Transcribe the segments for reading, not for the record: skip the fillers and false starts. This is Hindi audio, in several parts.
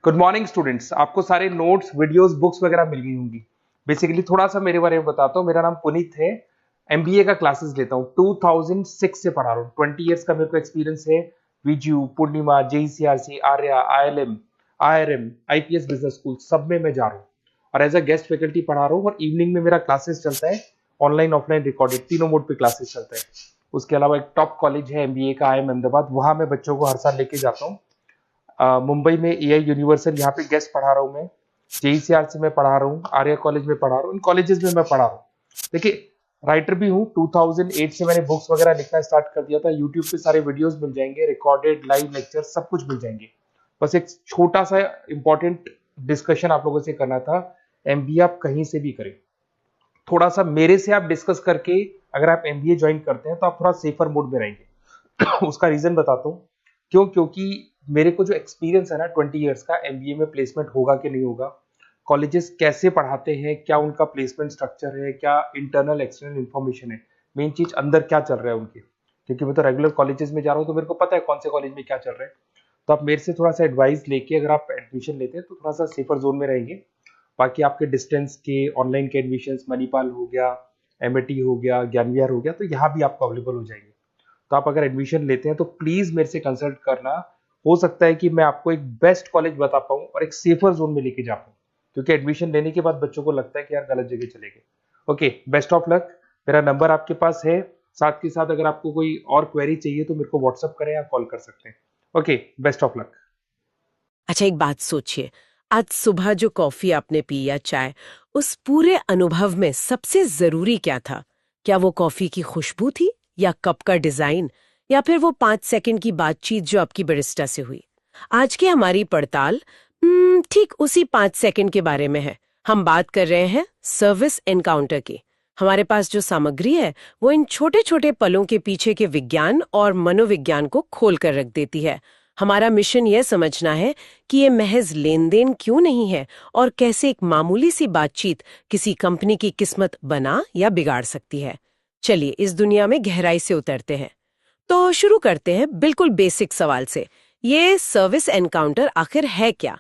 Good morning students. आपको सारे नोट्स वीडियोस बुक्स वगैरह मिल गई होंगी। बेसिकली थोड़ा सा मेरे बारे में बताता हूँ। मेरा नाम पुनीत है। एमबीए का क्लासेस लेता हूँ, 2006 से पढ़ा रहा हूँ। 20 इयर्स का मेरे को एक्सपीरियंस है। वीजू, Poornima, JECRC, Arya, ILM, IRM, IPS business school सब में मैं जा रहा हूँ और एज अ गेस्ट फैकल्टी पढ़ा रहा हूँ। और इवनिंग में मेरा क्लासेस चलता है, ऑनलाइन ऑफलाइन रिकॉर्डेड तीनों मोड पे क्लासेस चलता है। उसके अलावा एक टॉप कॉलेज है एमबीए का, आईएम अहमदाबाद, वहां मैं बच्चों को हर साल लेके जाता हूँ। मुंबई में एआई यूनिवर्सल, यहाँ पे गेस्ट पढ़ा रहा हूँ मैं। जेईसीआरसी में पढ़ा रहा हूँ, आर्या कॉलेज में पढ़ा रहा हूँ, इन कॉलेजेस में मैं पढ़ा रहा हूँ। देखिए, राइटर भी हूँ। 2008 से मैंने बुक्स वगैरह लिखना स्टार्ट कर दिया था। यूट्यूब पे सारे वीडियोस मिल जाएंगे, रिकॉर्डेड लाइव लेक्चर सब कुछ मिल जाएंगे। बस एक छोटा सा इंपॉर्टेंट डिस्कशन आप लोगों से करना था। एमबीए आप कहीं से भी करें, थोड़ा सा मेरे से आप डिस्कस करके अगर आप एमबीए ज्वाइन करते हैं तो आप थोड़ा सेफर मोड में रहेंगे। उसका रीजन बताता हूँ क्यों। क्योंकि मेरे को जो एक्सपीरियंस है ना 20 इयर्स का, एमबीए में प्लेसमेंट होगा कि नहीं होगा, कॉलेजेस कैसे पढ़ाते हैं, क्या उनका प्लेसमेंट स्ट्रक्चर है, क्या इंटरनल एक्सटर्नल इन्फॉर्मेशन है, मेन चीज अंदर क्या चल रहा है उनके। क्योंकि मैं तो रेगुलर कॉलेजेस में जा रहा हूँ तो मेरे को पता है कौन से कॉलेज में क्या चल रहा है। तो आप मेरे से थोड़ा सा एडवाइस लेके अगर आप एडमिशन लेते हैं तो थोड़ा सा सेफर जोन में रहेंगे। बाकी आपके डिस्टेंस के ऑनलाइन के एडमिशन, मणिपाल हो गया, एमएटी हो गया, ज्ञान विहार हो गया, तो यहाँ भी आपको अवेलेबल हो जाएंगे। तो आप अगर एडमिशन लेते हैं तो प्लीज मेरे से कंसल्ट करना। हो सकता है कि मैं आपको एक बेस्ट कॉलेज बता पाऊँ और एक सेफर जोन में लेके जा पाऊँ। क्योंकि एडमिशन लेने के बाद बच्चों को लगता है कि यार गलत जगह चले गए। Okay, best of luck. मेरा नंबर आपके पास है। साथ के साथ अगर आपको कोई और क्वेरी चाहिए तो मेरे को व्हाट्सअप करें या कॉल कर सकते हैं। Okay, best of luck. अच्छा, एक बात सोचिए। आज सुबह जो कॉफी आपने पी या चाय, उस पूरे अनुभव में सबसे जरूरी क्या था? क्या वो कॉफी की खुशबू थी, या कप का डिजाइन, या फिर वो 5 सेकंड की बातचीत जो आपकी बरिस्टा से हुई? आज की हमारी पड़ताल ठीक उसी 5 सेकंड के बारे में है। हम बात कर रहे हैं सर्विस एनकाउंटर की। हमारे पास जो सामग्री है वो इन छोटे छोटे पलों के पीछे के विज्ञान और मनोविज्ञान को खोल कर रख देती है। हमारा मिशन यह समझना है कि ये महज लेन देन क्यों नहीं है, और कैसे एक मामूली सी बातचीत किसी कंपनी की किस्मत बना या बिगाड़ सकती है। चलिए इस दुनिया में गहराई से उतरते हैं। तो शुरू करते हैं बिल्कुल बेसिक सवाल से। ये सर्विस एनकाउंटर आखिर है क्या?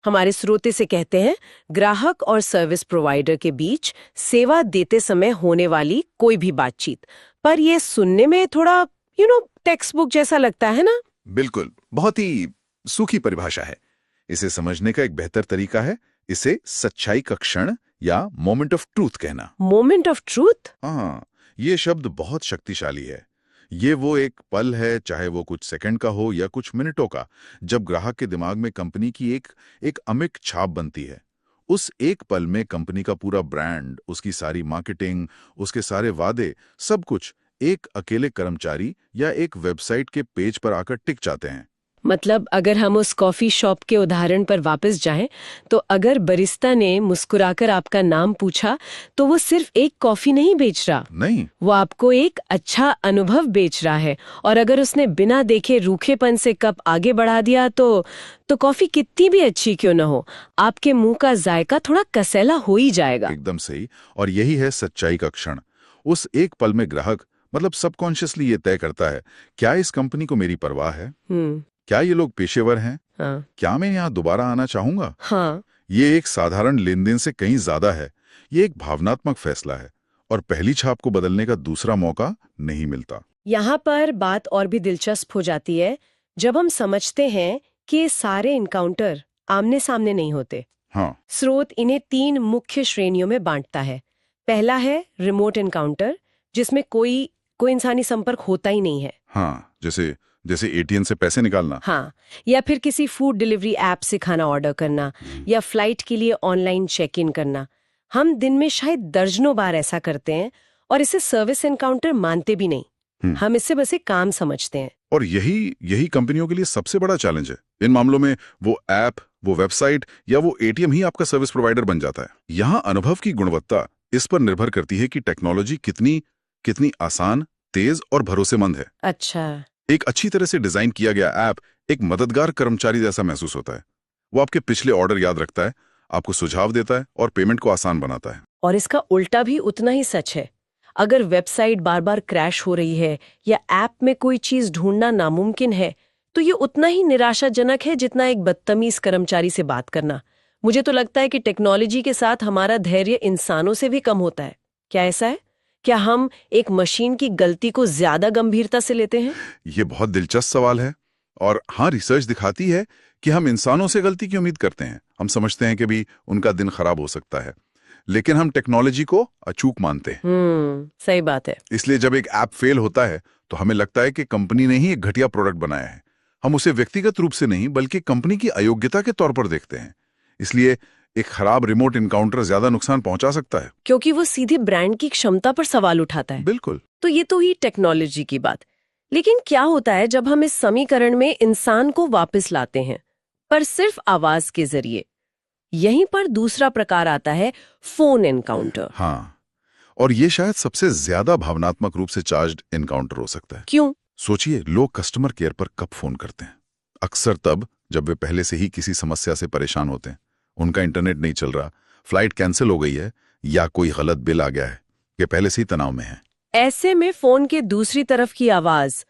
हमारे स्रोते से कहते हैं, ग्राहक और सर्विस प्रोवाइडर के बीच सेवा देते समय होने वाली कोई भी बातचीत। पर ये सुनने में थोड़ा टेक्स्ट बुक जैसा लगता है ना? बिल्कुल, बहुत ही सूखी परिभाषा है। इसे समझने का एक बेहतर तरीका है इसे सच्चाई का क्षण या मोमेंट ऑफ ट्रूथ कहना। Moment of truth? हाँ, ये शब्द बहुत शक्तिशाली है। ये वो एक पल है, चाहे वो कुछ सेकंड का हो या कुछ मिनटों का, जब ग्राहक के दिमाग में कंपनी की एक एक अमिट छाप बनती है। उस एक पल में कंपनी का पूरा ब्रांड, उसकी सारी मार्केटिंग, उसके सारे वादे, सब कुछ एक अकेले कर्मचारी या एक वेबसाइट के पेज पर आकर टिक जाते हैं। मतलब अगर हम उस कॉफी शॉप के उदाहरण पर वापस जाएं, तो अगर बरिस्ता ने मुस्कुराकर आपका नाम पूछा, तो वो सिर्फ एक कॉफी नहीं बेच रहा, नहीं, वो आपको एक अच्छा अनुभव बेच रहा है। और अगर उसने बिना देखे रूखेपन से कप आगे बढ़ा दिया, तो कॉफी कितनी भी अच्छी क्यों न हो, आपके मुंह का जायका थोड़ा कसैला हो ही जाएगा। एकदम सही। और यही है सच्चाई का क्षण। उस एक पल में ग्राहक मतलब सबकॉन्शियसली ये तय करता है, क्या इस कंपनी को मेरी परवाह है, क्या ये लोग पेशेवर हैं, हाँ। क्या मैं यहाँ दोबारा आना चाहूंगा। हाँ। ये एक साधारण लेन देन से कहीं ज्यादा है। ये एक भावनात्मक फैसला है, और पहली छाप को बदलने का दूसरा मौका नहीं मिलता। यहाँ पर बात और भी दिलचस्प हो जाती है जब हम समझते हैं कि ये सारे इनकाउंटर आमने सामने नहीं होते। हाँ। स्रोत इन्हें 3 मुख्य श्रेणियों में बांटता है। पहला है रिमोट इनकाउंटर, जिसमें कोई कोई इंसानी संपर्क होता ही नहीं है। हाँ, जैसे जैसे एटीएम से पैसे निकालना। हाँ, या फिर किसी फूड डिलीवरी ऐप से खाना ऑर्डर करना, या फ्लाइट के लिए ऑनलाइन चेक इन करना। हम दिन में शायद दर्जनों बार ऐसा करते हैं, और इसे सर्विस एनकाउंटर मानते भी नहीं। हम इसे बस एक काम समझते हैं। और यही यही कंपनियों के लिए सबसे बड़ा चैलेंज है। इन मामलों में वो ऐप, वो वेबसाइट या वो एटीएम ही आपका सर्विस प्रोवाइडर बन जाता है। यहाँ अनुभव की गुणवत्ता इस पर निर्भर करती है कि टेक्नोलॉजी कितनी कितनी आसान, तेज और भरोसेमंद है। अच्छा। एक अच्छी तरह से डिजाइन किया गया ऐप एक मददगार कर्मचारी जैसा महसूस होता है। वो आपके पिछले ऑर्डर याद रखता है, आपको सुझाव देता है और पेमेंट को आसान बनाता है। और इसका उल्टा भी उतना ही सच है। अगर वेबसाइट बार बार क्रैश हो रही है, या ऐप में कोई चीज ढूंढना नामुमकिन है, तो ये उतना ही निराशाजनक है जितना एक बदतमीज कर्मचारी से बात करना। मुझे तो लगता है कि टेक्नोलॉजी के साथ हमारा धैर्य इंसानों से भी कम होता है। क्या ऐसा है? क्या हम एक मशीन की गलती को ज्यादा गंभीरता से लेते हैं? ये बहुत दिलचस्प सवाल है। और हाँ, रिसर्च दिखाती है कि हम इंसानों से गलती की उम्मीद करते हैं। हम समझते हैं कि भी उनका दिन खराब हो सकता है, लेकिन हम टेक्नोलॉजी को अचूक मानते हैं। सही बात है। इसलिए जब एक ऐप फेल होता है तो हमें लगता है कि कंपनी ने ही एक घटिया प्रोडक्ट बनाया है। हम उसे व्यक्तिगत रूप से नहीं बल्कि कंपनी की अयोग्यता के तौर पर देखते हैं। इसलिए एक खराब रिमोट इनकाउंटर ज्यादा नुकसान पहुंचा सकता है, क्योंकि वो सीधे ब्रांड की क्षमता पर सवाल उठाता है। बिल्कुल। तो ये तो ही टेक्नोलॉजी की बात। लेकिन क्या होता है जब हम इस समीकरण में इंसान को वापस लाते हैं, पर सिर्फ आवाज के जरिए? यहीं पर दूसरा प्रकार आता है, फोन एनकाउंटर। हाँ, और ये शायद सबसे ज्यादा भावनात्मक रूप से चार्ज्ड एनकाउंटर हो सकता है। क्यों? सोचिए, लोग कस्टमर केयर पर कब फोन करते हैं? अक्सर तब जब वे पहले से ही किसी समस्या से परेशान होते हैं। उनका इंटरनेट नहीं चल रहा, फ्लाइट कैंसिल हो गई है, या कोई गलत बिल आ गया है, ये पहले से ही तनाव में है। ऐसे में फोन के दूसरी तरफ की आवाज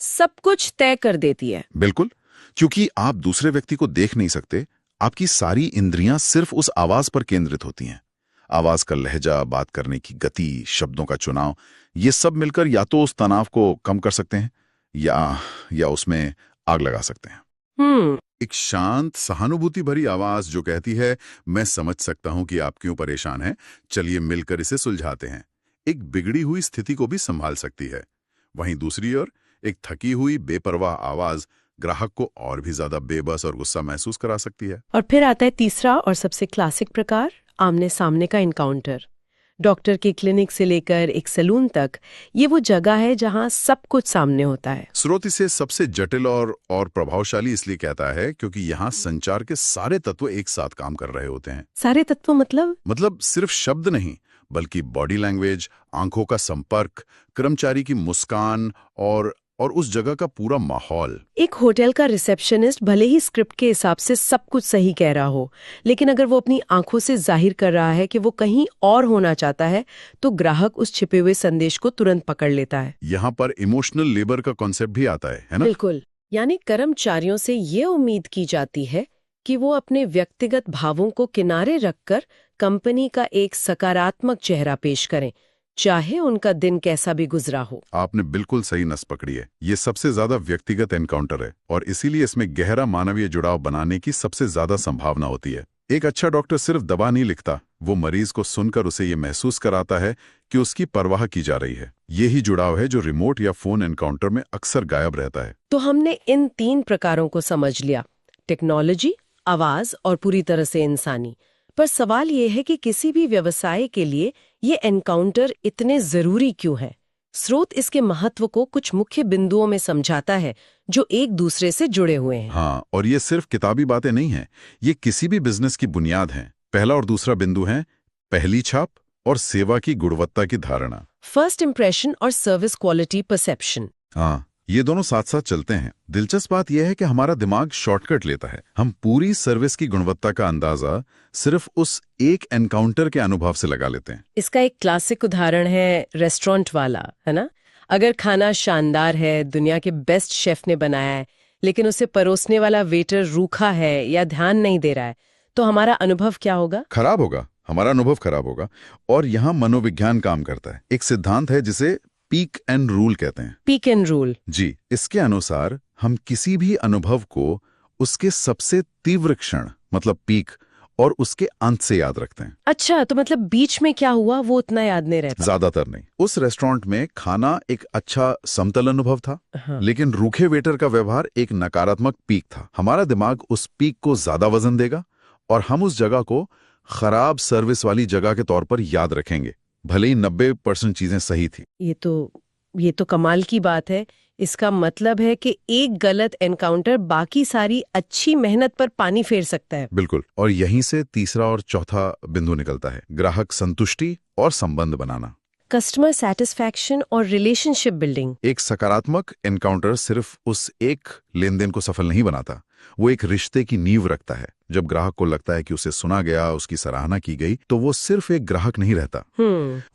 सब कुछ तय कर देती है। बिल्कुल, क्योंकि आप दूसरे व्यक्ति को देख नहीं सकते, आपकी सारी इंद्रियां सिर्फ उस आवाज पर केंद्रित होती हैं। आवाज का लहजा, बात करने की गति, शब्दों का चुनाव, ये सब मिलकर या तो उस तनाव को कम कर सकते हैं या उसमें आग लगा सकते हैं। एक शांत, सहानुभूति भरी आवाज जो कहती है, मैं समझ सकता हूं कि आप क्यों परेशान हैं, चलिए मिलकर इसे सुलझाते हैं, एक बिगड़ी हुई स्थिति को भी संभाल सकती है। वहीं दूसरी ओर एक थकी हुई, बेपरवाह आवाज ग्राहक को और भी ज्यादा बेबस और गुस्सा महसूस करा सकती है। और फिर आता है तीसरा और सबसे क्लासिक प्रकार, आमने सामने का एनकाउंटर। डॉक्टर के क्लिनिक से लेकर एक सैलून तक, ये वो जगह है जहां सब कुछ सामने होता है। स्रोत इसे सबसे जटिल और प्रभावशाली इसलिए कहता है क्योंकि यहाँ संचार के सारे तत्व एक साथ काम कर रहे होते हैं। सारे तत्व मतलब सिर्फ शब्द नहीं, बल्कि बॉडी लैंग्वेज, आंखों का संपर्क, कर्मचारी की मुस्कान और उस जगह का पूरा माहौल। एक होटल का रिसेप्शनिस्ट भले ही स्क्रिप्ट के हिसाब से सब कुछ सही कह रहा हो, लेकिन अगर वो अपनी आंखों से जाहिर कर रहा है कि वो कहीं और होना चाहता है, तो ग्राहक उस छिपे हुए संदेश को तुरंत पकड़ लेता है। यहाँ पर इमोशनल लेबर का कॉन्सेप्ट भी आता है ना? बिल्कुल। यानी कर्मचारियों से ये उम्मीद की जाती है कि वो अपने व्यक्तिगत भावों को किनारे रखकर कंपनी का एक सकारात्मक चेहरा पेश करें, चाहे उनका दिन कैसा भी गुजरा हो। आपने बिल्कुल सही नस पकड़ी है। ये सबसे ज्यादा व्यक्तिगत एनकाउंटर है और इसीलिए इसमें गहरा मानवीय जुड़ाव बनाने की सबसे ज्यादा संभावना होती है। एक अच्छा डॉक्टर सिर्फ दवा नहीं लिखता, वो मरीज को सुनकर उसे ये महसूस कराता है कि उसकी परवाह की जा रही है। यही जुड़ाव है जो रिमोट या फोन एनकाउंटर में अक्सर गायब रहता है। तो हमने इन 3 प्रकारों को समझ लिया, टेक्नोलॉजी, आवाज और पूरी तरह से इंसानी। पर सवाल ये है कि किसी भी व्यवसाय के लिए ये एनकाउंटर इतने जरूरी क्यों है? स्रोत इसके महत्व को कुछ मुख्य बिंदुओं में समझाता है जो एक दूसरे से जुड़े हुए हैं। हाँ, और ये सिर्फ किताबी बातें नहीं हैं, ये किसी भी बिजनेस की बुनियाद हैं। पहला और दूसरा बिंदु है पहली छाप और सेवा की गुणवत्ता की धारणा। फर्स्ट इंप्रेशन और सर्विस क्वालिटी परसेप्शन। हाँ, ये दोनों साथ साथ चलते हैं। दिलचस्प बात यह है कि हमारा दिमाग शॉर्टकट लेता है। हम पूरी सर्विस की गुणवत्ता का अंदाजा सिर्फ उस एक एनकाउंटर के अनुभव से लगा लेते हैं। इसका एक क्लासिक उदाहरण है रेस्टोरेंट वाला, है ना? अगर खाना शानदार है, दुनिया के बेस्ट शेफ ने बनाया है, लेकिन उसे परोसने वाला वेटर रूखा है या ध्यान नहीं दे रहा है, तो हमारा अनुभव क्या होगा? खराब होगा, हमारा अनुभव खराब होगा। और यहाँ मनोविज्ञान काम करता है। एक सिद्धांत है जिसे पीक एंड रूल कहते हैं। Peak and rule? जी, इसके अनुसार हम किसी भी अनुभव को उसके सबसे तीव्र क्षण मतलब पीक और उसके अंत से याद रखते हैं। अच्छा, तो मतलब बीच में क्या हुआ वो उतना याद नहीं रहता? ज्यादातर नहीं। उस रेस्टोरेंट में खाना एक अच्छा समतल अनुभव था, हाँ। लेकिन रूखे वेटर का व्यवहार एक नकारात्मक पीक था। हमारा दिमाग उस पीक को ज्यादा वजन देगा और हम उस जगह को खराब सर्विस वाली जगह के तौर पर याद रखेंगे, भले ही 90% चीजें सही थी। ये तो कमाल की बात है। इसका मतलब है कि एक गलत एनकाउंटर बाकी सारी अच्छी मेहनत पर पानी फेर सकता है। बिल्कुल। और यहीं से तीसरा और चौथा बिंदु निकलता है, ग्राहक संतुष्टि और संबंध बनाना। कस्टमर सैटिस्फैक्शन और रिलेशनशिप बिल्डिंग। एक सकारात्मक एनकाउंटर सिर्फ उस एक लेनदेन को सफल नहीं बनाता, वो एक रिश्ते की नींव रखता है। जब ग्राहक को लगता है कि उसे सुना गया, उसकी सराहना की गई, तो वो सिर्फ एक ग्राहक नहीं रहता,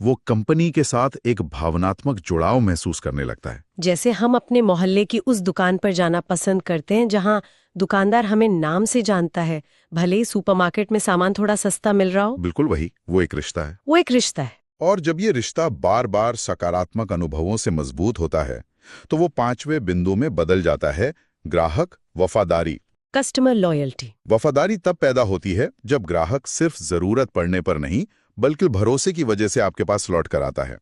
वो कंपनी के साथ एक भावनात्मक जुड़ाव महसूस करने लगता है। जैसे हम अपने मोहल्ले की उस दुकान पर जाना पसंद करते हैं जहां दुकानदार हमें नाम से जानता है, भले ही सुपरमार्केट में सामान थोड़ा सस्ता मिल रहा हो। बिल्कुल वही, वो एक रिश्ता है। वो एक रिश्ता है। और जब ये रिश्ता बार बार सकारात्मक अनुभवों से मजबूत होता है, तो वो 5वें बिंदु में बदल जाता है, ग्राहक वफादारी। Customer loyalty. वफादारी तब पैदा होती है जब ग्राहक सिर्फ जरूरत पड़ने पर नहीं, बल्कि भरोसे की वजह से आपके पास लौट कर आता है।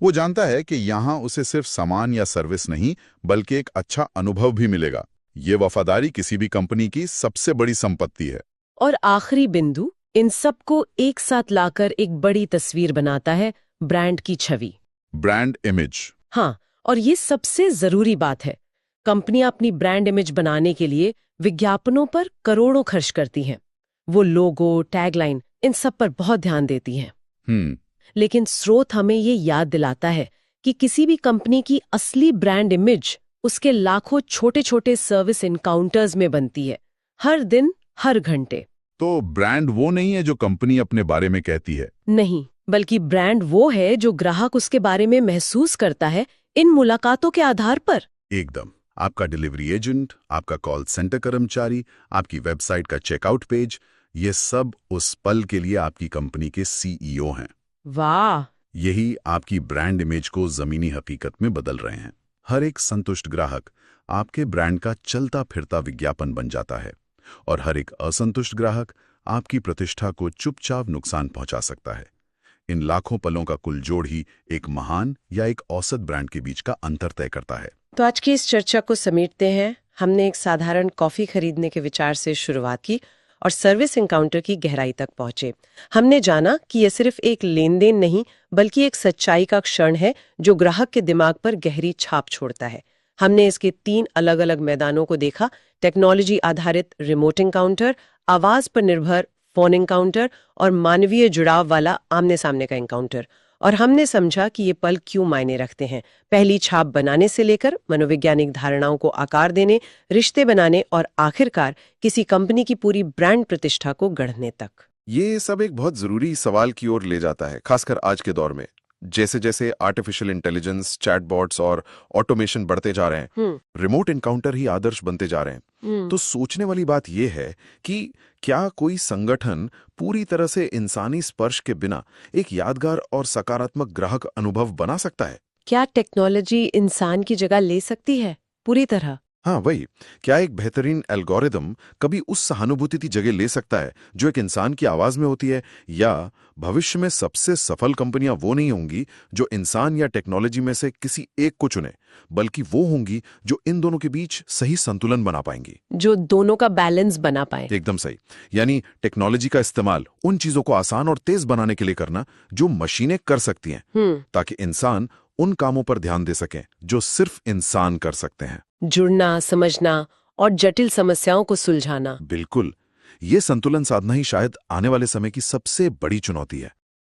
वो जानता है कि यहाँ उसे सिर्फ सामान या सर्विस नहीं, बल्कि एक अच्छा अनुभव भी मिलेगा। ये वफादारी किसी भी कंपनी की सबसे बड़ी संपत्ति है। और आखिरी बिंदु इन सबको एक साथ लाकर एक बड़ी तस्वीर बनाता है, ब्रांड की छवि, ब्रांड इमेज। हाँ, और ये सबसे जरूरी बात है। कंपनियां अपनी ब्रांड इमेज बनाने के लिए विज्ञापनों पर करोड़ों खर्च करती हैं। वो लोगो, टैगलाइन, इन सब पर बहुत ध्यान देती हैं। लेकिन स्रोत हमें ये याद दिलाता है कि किसी भी कंपनी की असली ब्रांड इमेज उसके लाखों छोटे छोटे सर्विस एनकाउंटर्स में बनती है, हर दिन, हर घंटे। तो ब्रांड वो नहीं है जो कंपनी अपने बारे में कहती है। नहीं, बल्कि ब्रांड वो है जो ग्राहक उसके बारे में महसूस करता है इन मुलाकातों के आधार पर। एकदम। आपका डिलीवरी एजेंट, आपका कॉल सेंटर कर्मचारी, आपकी वेबसाइट का चेकआउट पेज, ये सब उस पल के लिए आपकी कंपनी के सीईओ हैं। वाह! यही आपकी ब्रांड इमेज को जमीनी हकीकत में बदल रहे हैं। हर एक संतुष्ट ग्राहक आपके ब्रांड का चलता फिरता विज्ञापन बन जाता है, और हर एक असंतुष्ट ग्राहक आपकी प्रतिष्ठा को चुपचाप नुकसान पहुंचा सकता है। इन लाखों पलों का कुल जोड़ ही एक महान या एक औसत ब्रांड के बीच का अंतर तय करता है। तो आज की इस चर्चा को समेटते हैं। हमने एक साधारण कॉफी खरीदने के विचार से शुरुआत की और सर्विस एनकाउंटर की गहराई तक पहुंचे। हमने जाना कि यह सिर्फ एक लेन देन नहीं, बल्कि एक सच्चाई का क्षण है जो ग्राहक के दिमाग पर गहरी छाप छोड़ता है। हमने इसके 3 अलग अलग मैदानों को देखा: टेक्नोलॉजी आधारित रिमोट एनकाउंटर, आवाज पर निर्भर फोन एनकाउंटर और मानवीय जुड़ाव वाला आमने सामने का एनकाउंटर। और हमने समझा कि ये पल क्यों मायने रखते हैं, पहली छाप बनाने से लेकर मनोवैज्ञानिक धारणाओं को आकार देने, रिश्ते बनाने और आखिरकार किसी कंपनी की पूरी ब्रांड प्रतिष्ठा को गढ़ने तक। ये सब एक बहुत जरूरी सवाल की ओर ले जाता है, खासकर आज के दौर में। जैसे जैसे आर्टिफिशियल इंटेलिजेंस, चैटबॉट्स और ऑटोमेशन बढ़ते जा रहे हैं, रिमोट एनकाउंटर ही आदर्श बनते जा रहे हैं। तो सोचने वाली बात यह है कि क्या कोई संगठन पूरी तरह से इंसानी स्पर्श के बिना एक यादगार और सकारात्मक ग्राहक अनुभव बना सकता है? क्या टेक्नोलॉजी इंसान की जगह ले सकती है पूरी तरह? हाँ, वही। क्या एक बेहतरीन एल्गोरिदम कभी उस सहानुभूति की जगह ले सकता है जो एक इंसान की आवाज में होती है? या भविष्य में सबसे सफल कंपनियां वो नहीं होंगी जो इंसान या टेक्नोलॉजी में से किसी एक को चुने, बल्कि वो होंगी जो इन दोनों के बीच सही संतुलन बना पाएंगी, जो दोनों का बैलेंस बना पाए। एकदम सही। यानी टेक्नोलॉजी का इस्तेमाल उन चीजों को आसान और तेज बनाने के लिए करना जो मशीनें कर सकती हैं, ताकि इंसान उन कामों पर ध्यान दे सकें जो सिर्फ इंसान कर सकते हैं। जुड़ना, समझना और जटिल समस्याओं को सुलझाना। बिल्कुल। ये संतुलन साधना ही शायद आने वाले समय की सबसे बड़ी चुनौती है।